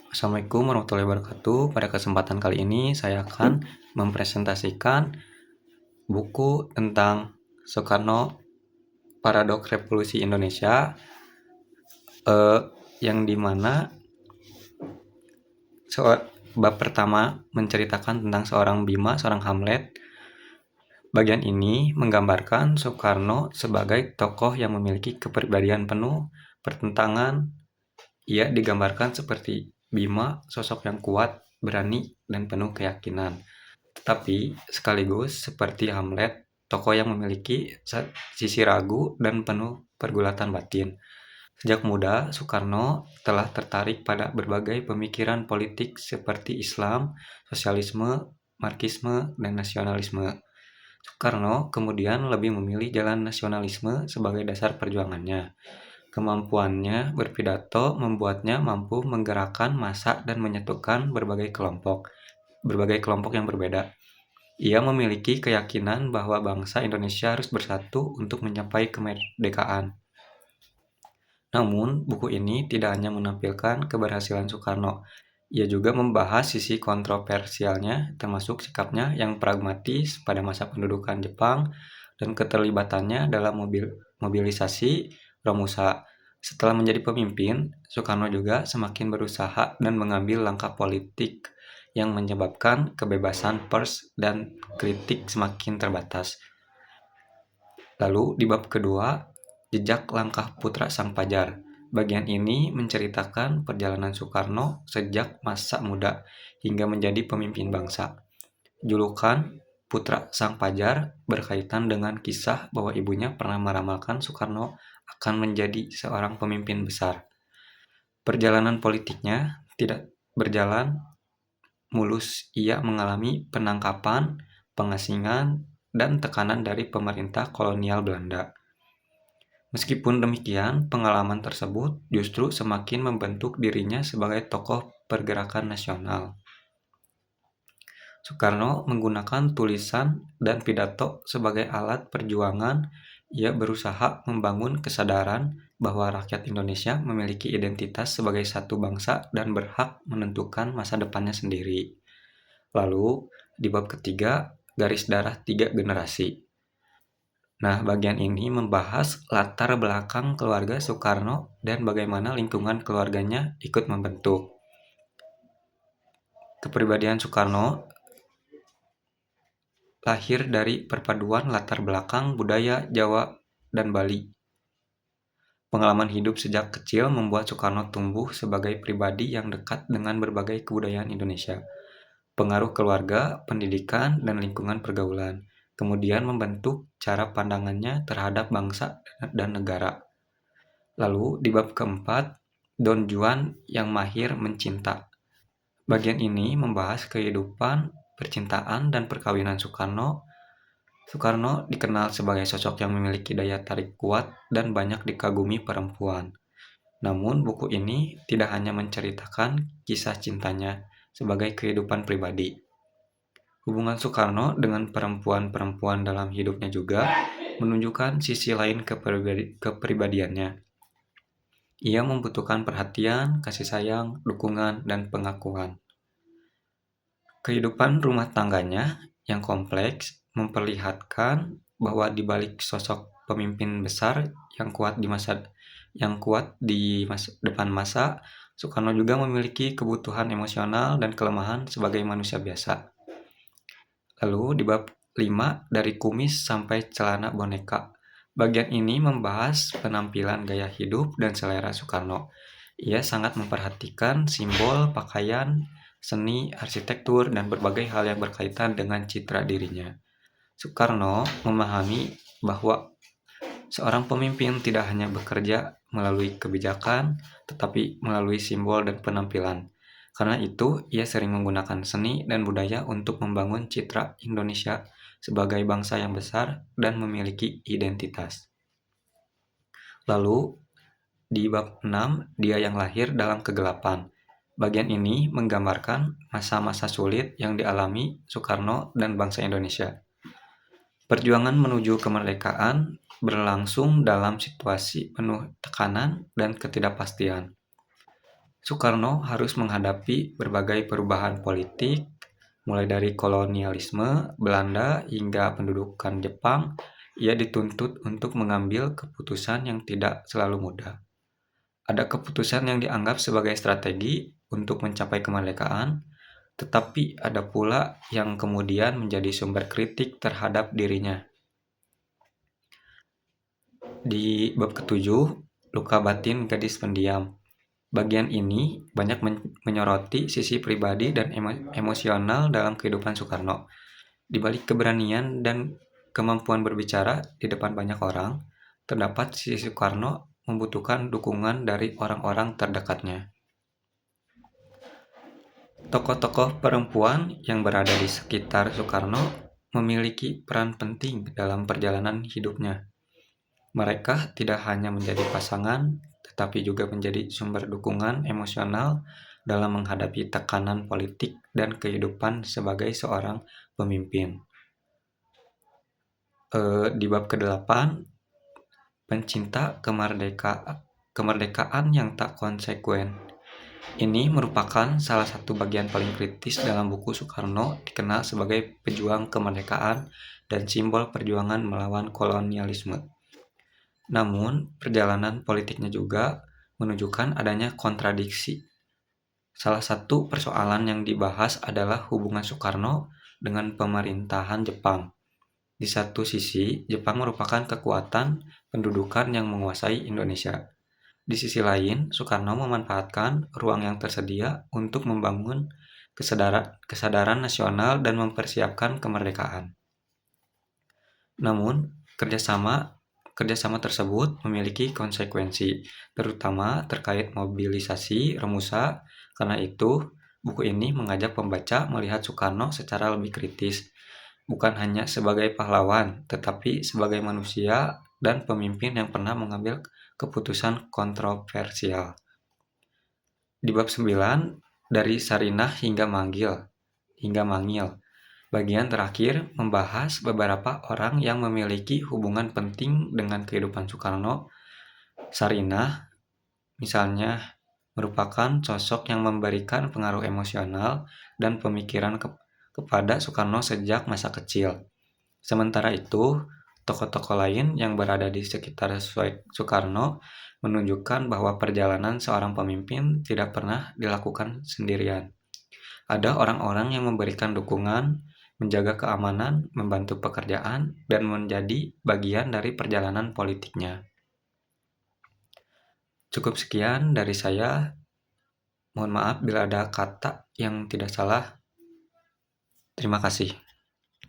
Assalamualaikum warahmatullahi wabarakatuh. Pada kesempatan kali ini saya akan mempresentasikan buku tentang Soekarno, Paradok Revolusi Indonesia, yang dimana bab pertama menceritakan tentang seorang Bima, seorang Hamlet. Bagian ini menggambarkan Soekarno sebagai tokoh yang memiliki kepribadian penuh pertentangan. Ia digambarkan seperti Bima, sosok yang kuat, berani, dan penuh keyakinan. Tetapi sekaligus seperti Hamlet, tokoh yang memiliki sisi ragu dan penuh pergulatan batin. Sejak muda, Soekarno telah tertarik pada berbagai pemikiran politik seperti Islam, sosialisme, marxisme, dan nasionalisme. Soekarno kemudian lebih memilih jalan nasionalisme sebagai dasar perjuangannya. Kemampuannya berpidato membuatnya mampu menggerakkan massa dan menyatukan berbagai kelompok yang berbeda. Ia memiliki keyakinan bahwa bangsa Indonesia harus bersatu untuk mencapai kemerdekaan. Namun, buku ini tidak hanya menampilkan keberhasilan Soekarno. Ia juga membahas sisi kontroversialnya, termasuk sikapnya yang pragmatis pada masa pendudukan Jepang dan keterlibatannya dalam mobilisasi Romusa. Setelah menjadi pemimpin, Soekarno juga semakin berusaha dan mengambil langkah politik yang menyebabkan kebebasan pers dan kritik semakin terbatas. Lalu di bab kedua, jejak langkah putra Sang Pajar. Bagian ini menceritakan perjalanan Soekarno sejak masa muda hingga menjadi pemimpin bangsa. Julukan Putra Sang Pajar berkaitan dengan kisah bahwa ibunya pernah meramalkan Soekarno akan menjadi seorang pemimpin besar. Perjalanan politiknya tidak berjalan mulus. Ia mengalami penangkapan, pengasingan, dan tekanan dari pemerintah kolonial Belanda. Meskipun demikian, pengalaman tersebut justru semakin membentuk dirinya sebagai tokoh pergerakan nasional. Soekarno menggunakan tulisan dan pidato sebagai alat perjuangan. Ia berusaha membangun kesadaran bahwa rakyat Indonesia memiliki identitas sebagai satu bangsa dan berhak menentukan masa depannya sendiri. Lalu, di bab ketiga, garis darah 3 generasi. Nah, bagian ini membahas latar belakang keluarga Soekarno dan bagaimana lingkungan keluarganya ikut membentuk. Kepribadian Soekarno lahir dari perpaduan latar belakang budaya Jawa dan Bali. Pengalaman hidup sejak kecil membuat Soekarno tumbuh sebagai pribadi yang dekat dengan berbagai kebudayaan Indonesia. Pengaruh keluarga, pendidikan, dan lingkungan pergaulan kemudian membentuk cara pandangannya terhadap bangsa dan negara. Lalu di bab keempat, Don Juan yang mahir mencinta. Bagian ini membahas kehidupan, percintaan, dan perkawinan Soekarno. Soekarno dikenal sebagai sosok yang memiliki daya tarik kuat dan banyak dikagumi perempuan. Namun buku ini tidak hanya menceritakan kisah cintanya sebagai kehidupan pribadi. Hubungan Soekarno dengan perempuan-perempuan dalam hidupnya juga menunjukkan sisi lain kepribadiannya. Ia membutuhkan perhatian, kasih sayang, dukungan, dan pengakuan. Kehidupan rumah tangganya yang kompleks memperlihatkan bahwa di balik sosok pemimpin besar yang kuat di depan masa, Soekarno juga memiliki kebutuhan emosional dan kelemahan sebagai manusia biasa. Lalu di bab 5, dari kumis sampai celana boneka. Bagian ini membahas penampilan gaya hidup dan selera Soekarno. Ia sangat memperhatikan simbol, pakaian, seni, arsitektur, dan berbagai hal yang berkaitan dengan citra dirinya. Soekarno memahami bahwa seorang pemimpin tidak hanya bekerja melalui kebijakan, tetapi melalui simbol dan penampilan. Karena itu, ia sering menggunakan seni dan budaya untuk membangun citra Indonesia sebagai bangsa yang besar dan memiliki identitas. Lalu, di bab 6, dia yang lahir dalam kegelapan. Bagian ini menggambarkan masa-masa sulit yang dialami Soekarno dan bangsa Indonesia. Perjuangan menuju kemerdekaan berlangsung dalam situasi penuh tekanan dan ketidakpastian. Soekarno harus menghadapi berbagai perubahan politik, mulai dari kolonialisme Belanda hingga pendudukan Jepang. Ia dituntut untuk mengambil keputusan yang tidak selalu mudah. Ada keputusan yang dianggap sebagai strategi untuk mencapai kemerdekaan, tetapi ada pula yang kemudian menjadi sumber kritik terhadap dirinya. Di bab ketujuh, luka batin gadis pendiam. Bagian ini banyak menyoroti sisi pribadi dan emosional dalam kehidupan Soekarno. Di balik keberanian dan kemampuan berbicara di depan banyak orang, terdapat sisi Soekarno membutuhkan dukungan dari orang-orang terdekatnya. Tokoh-tokoh perempuan yang berada di sekitar Soekarno memiliki peran penting dalam perjalanan hidupnya. Mereka tidak hanya menjadi pasangan, tetapi juga menjadi sumber dukungan emosional dalam menghadapi tekanan politik dan kehidupan sebagai seorang pemimpin. Di bab ke-8, pencinta kemerdekaan yang tak konsekuen. Ini merupakan salah satu bagian paling kritis dalam buku Soekarno, dikenal sebagai pejuang kemerdekaan dan simbol perjuangan melawan kolonialisme. Namun, perjalanan politiknya juga menunjukkan adanya kontradiksi. Salah satu persoalan yang dibahas adalah hubungan Soekarno dengan pemerintahan Jepang. Di satu sisi, Jepang merupakan kekuatan pendudukan yang menguasai Indonesia. Di sisi lain, Soekarno memanfaatkan ruang yang tersedia untuk membangun kesadaran nasional dan mempersiapkan kemerdekaan. Namun, kerjasama tersebut memiliki konsekuensi, terutama terkait mobilisasi Romusa. Karena itu, buku ini mengajak pembaca melihat Soekarno secara lebih kritis, bukan hanya sebagai pahlawan, tetapi sebagai manusia dan pemimpin yang pernah mengambil keputusan kontroversial. Di bab 9, dari Sarinah hingga Mangil, bagian terakhir membahas beberapa orang yang memiliki hubungan penting dengan kehidupan Soekarno. Sarinah, misalnya, merupakan sosok yang memberikan pengaruh emosional dan pemikiran kepada Soekarno sejak masa kecil. Sementara itu, tokoh-tokoh lain yang berada di sekitar Soekarno menunjukkan bahwa perjalanan seorang pemimpin tidak pernah dilakukan sendirian. Ada orang-orang yang memberikan dukungan, menjaga keamanan, membantu pekerjaan, dan menjadi bagian dari perjalanan politiknya. Cukup sekian dari saya. Mohon maaf bila ada kata yang tidak salah. Terima kasih.